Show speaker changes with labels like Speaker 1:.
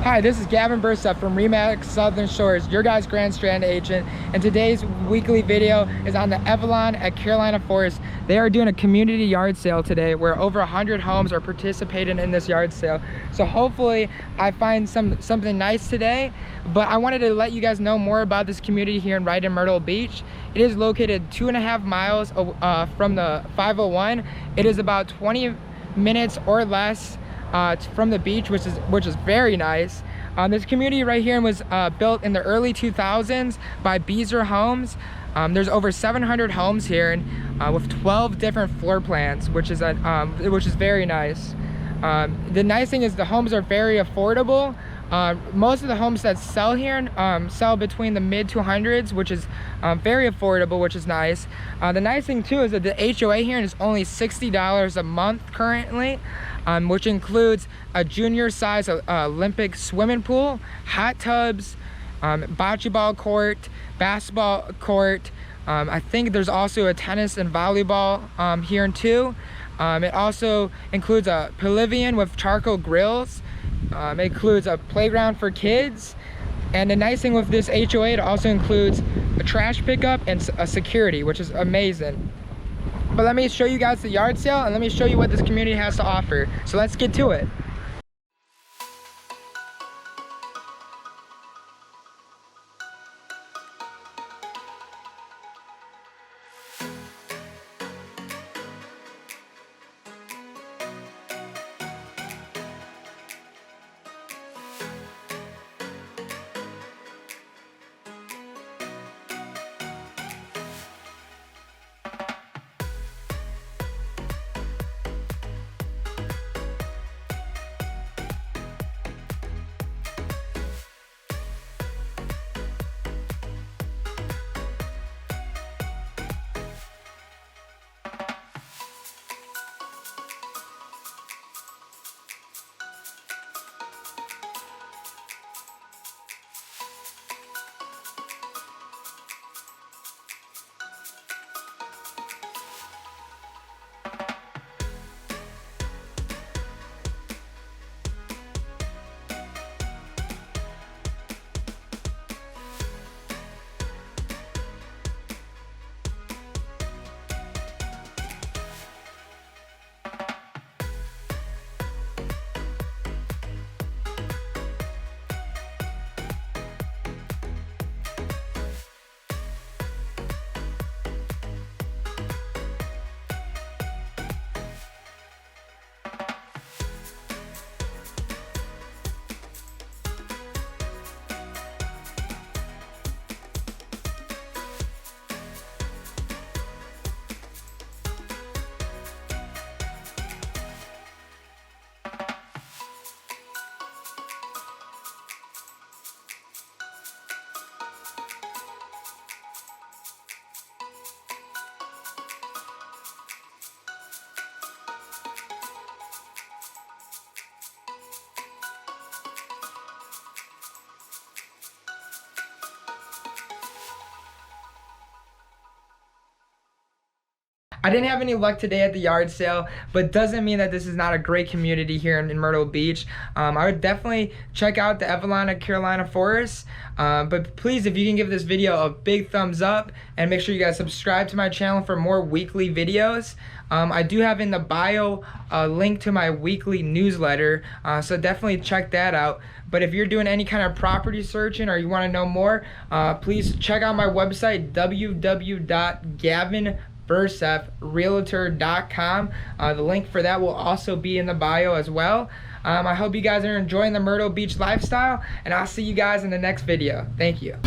Speaker 1: Hi, this is Gavin Burseth from Remax Southern Shores, your guys' Grand Strand agent, and today's weekly video is on the Avalon at Carolina Forest. They are doing a community yard sale today where over 100 homes are participating in this yard sale. So hopefully I find something nice today, but I wanted to let you guys know more about this community here in Myrtle Beach. It is located 2.5 miles from the 501. It is about 20 minutes or less from the beach, which is very nice. This community right here was built in the early 2000s by Beazer Homes. There's over 700 homes here, and with 12 different floor plans, which is very nice. The nice thing is the homes are very affordable. Most of the homes that sell here sell between the mid 200s, which is very affordable, which is nice. The nice thing too is that the HOA here is only $60 a month currently, which includes a junior size Olympic swimming pool, hot tubs, bocce ball court, basketball court. I think there's also a tennis and volleyball here too. It also includes a pavilion with charcoal grills. It includes a playground for kids, and the nice thing with this HOA, it also includes a trash pickup and a security, which is amazing. But let me show you guys the yard sale, and let me show you what this community has to offer. So let's get to it. I didn't have any luck today at the yard sale, but doesn't mean that this is not a great community here in Myrtle Beach. I would definitely check out the Avalon at Carolina Forest, but please, if you can give this video a big thumbs up and make sure you guys subscribe to my channel for more weekly videos. I do have in the bio a link to my weekly newsletter, so definitely check that out. But if you're doing any kind of property searching or you want to know more, please check out my website, www.gavinbursethrealtor.com. The link for that will also be in the bio as well. I hope you guys are enjoying the Myrtle Beach lifestyle, and I'll see you guys in the next video. Thank you.